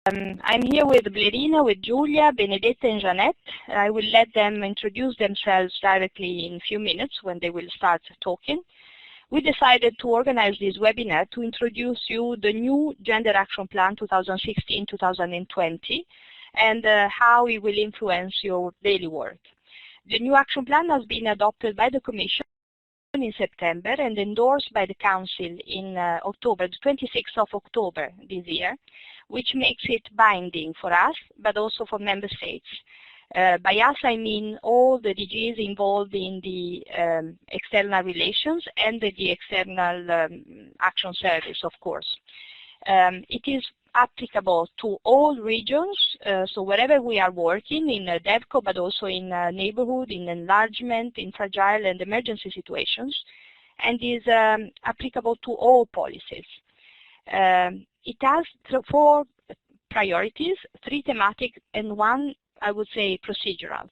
I'm here with Blerina, with Giulia, Benedetta, and Jeanette. I will let them introduce themselves directly in a few minutes when they will start talking. We decided to organize this webinar to introduce you the new Gender Action Plan 2016-2020 and how it will influence your daily work. The new action plan has been adopted by the Commission in September and endorsed by the Council in October, the 26th of October this year, which makes it binding for us, but also for Member States. By us, I mean all the DGs involved in the external relations and the external action service, of course. It is applicable to all regions, so wherever we are working in DevCo, but also in neighborhood, in enlargement, in fragile and emergency situations, and is applicable to all policies. It has 4 priorities, 3 thematic and 1, I would say, procedural.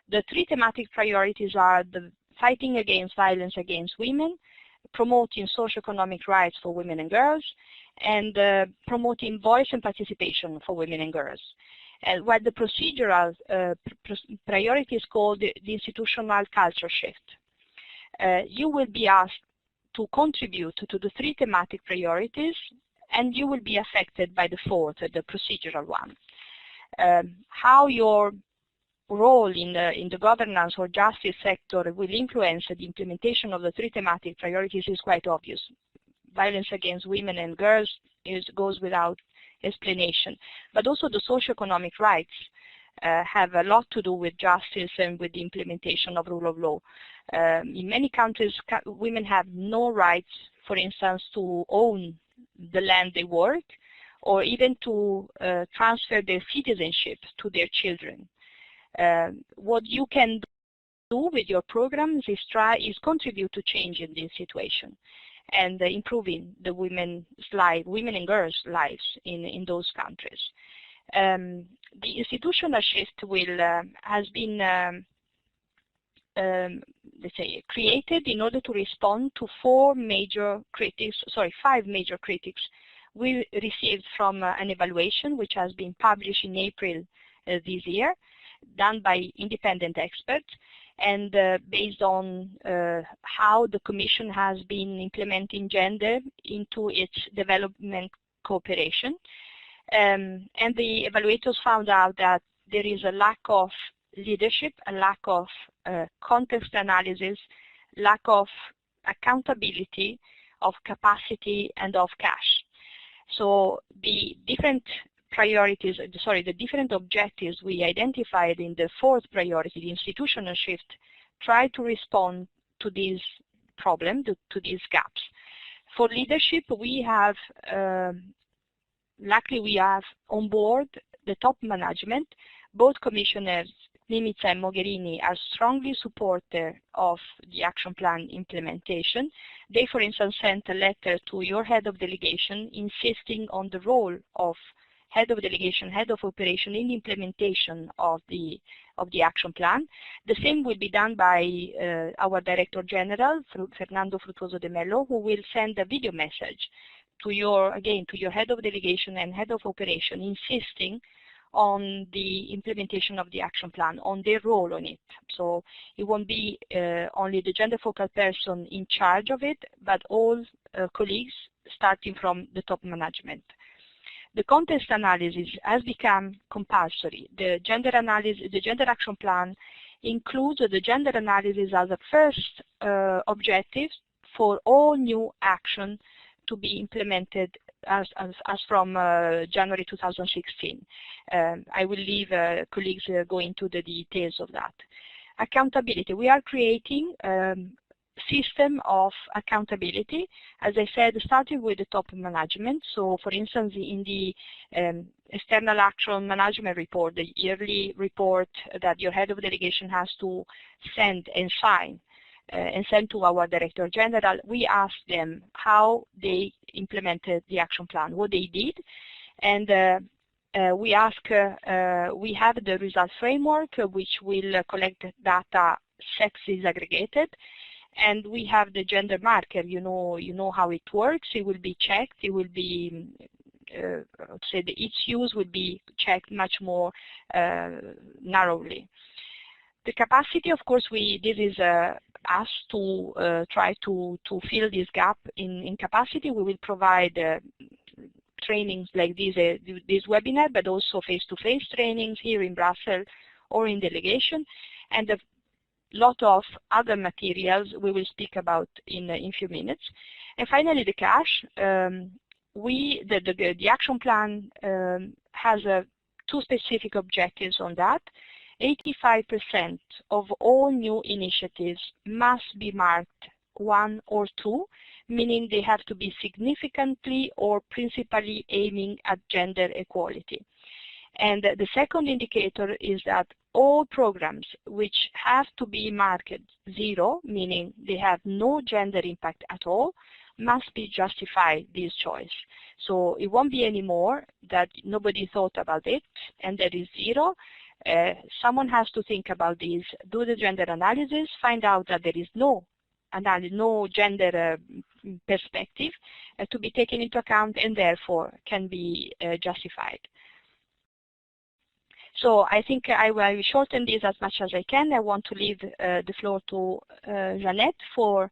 The 3 thematic priorities are the fighting against violence against women, promoting socioeconomic rights for women and girls, and promoting voice and participation for women and girls. While the procedural priority is called the institutional culture shift. You will be asked to contribute to the 3 thematic priorities, and you will be affected by the 4th, the procedural one. How your role in the governance or justice sector will influence the implementation of the 3 thematic priorities is quite obvious. Violence against women and girls goes without explanation, but also the socioeconomic rights have a lot to do with justice and with the implementation of rule of law. In many countries, women have no rights, for instance, to own the land they work, or even to transfer their citizenship to their children. What you can do with your programs is contribute to changing this situation and improving the women and girls' lives in those countries. The institutional shift has been let's say, created in order to respond to 5 major critics we received from an evaluation which has been published in April this year, done by independent experts, and based on how the Commission has been implementing gender into its development cooperation. And the evaluators found out that there is a lack of leadership, a lack of context analysis, lack of accountability, of capacity, and of cash. So the different priorities, the different objectives we identified in the 4th priority, the institutional shift, try to respond to this problem, to these gaps. For leadership, we have, luckily we have on board the top management. Both commissioners, Mimica and Mogherini, are strongly supportive of the action plan implementation. They, for instance, sent a letter to your head of delegation insisting on the role of head of delegation, head of operation in the implementation of the action plan. The same will be done by our Director General, Fernando Frutuoso de Mello, who will send a video message to your head of delegation and head of operation, insisting on the implementation of the action plan, on their role on it. So it won't be only the gender focal person in charge of it, but all colleagues starting from the top management. The context analysis has become compulsory. The gender action plan includes the gender analysis as a first objective for all new action to be implemented as from January 2016. I will leave colleagues go into the details of that. Accountability. We are creating system of accountability, as I said, starting with the top management. So, for instance, in the external action management report, the yearly report that your head of delegation has to send and sign and send to our Director General, we ask them how they implemented the action plan, what they did, and we ask, we have the result framework which will collect data sex disaggregated, and we have the gender marker. You know how it works. It will be checked. It will be say its use will be checked much more narrowly. The capacity, of course, this is us to try to fill this gap in capacity. We will provide trainings like this webinar, but also face-to-face trainings here in Brussels or in delegation, and a lot of other materials we will speak about in a few minutes. And finally, the cash. The action plan has two specific objectives on that. 85% of all new initiatives must be marked 1 or 2, meaning they have to be significantly or principally aiming at gender equality. And the second indicator is that all programs which have to be marked 0, meaning they have no gender impact at all, must be justified this choice. So it won't be anymore that nobody thought about it and there is 0. Someone has to think about this, do the gender analysis, find out that there is no gender perspective to be taken into account and therefore can be justified. So I think I will shorten this as much as I can. I want to leave the floor to Jeanette for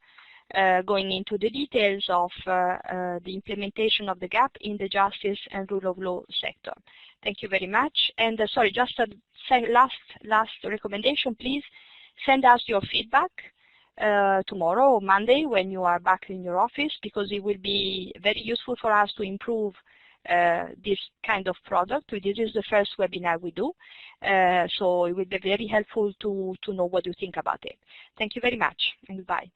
going into the details of the implementation of the GAP in the justice and rule of law sector. Thank you very much. And sorry, just a last recommendation, please send us your feedback tomorrow or Monday when you are back in your office, because it will be very useful for us to improve this kind of product. This is the first webinar we do, so it will be very helpful to know what you think about it. Thank you very much, and goodbye.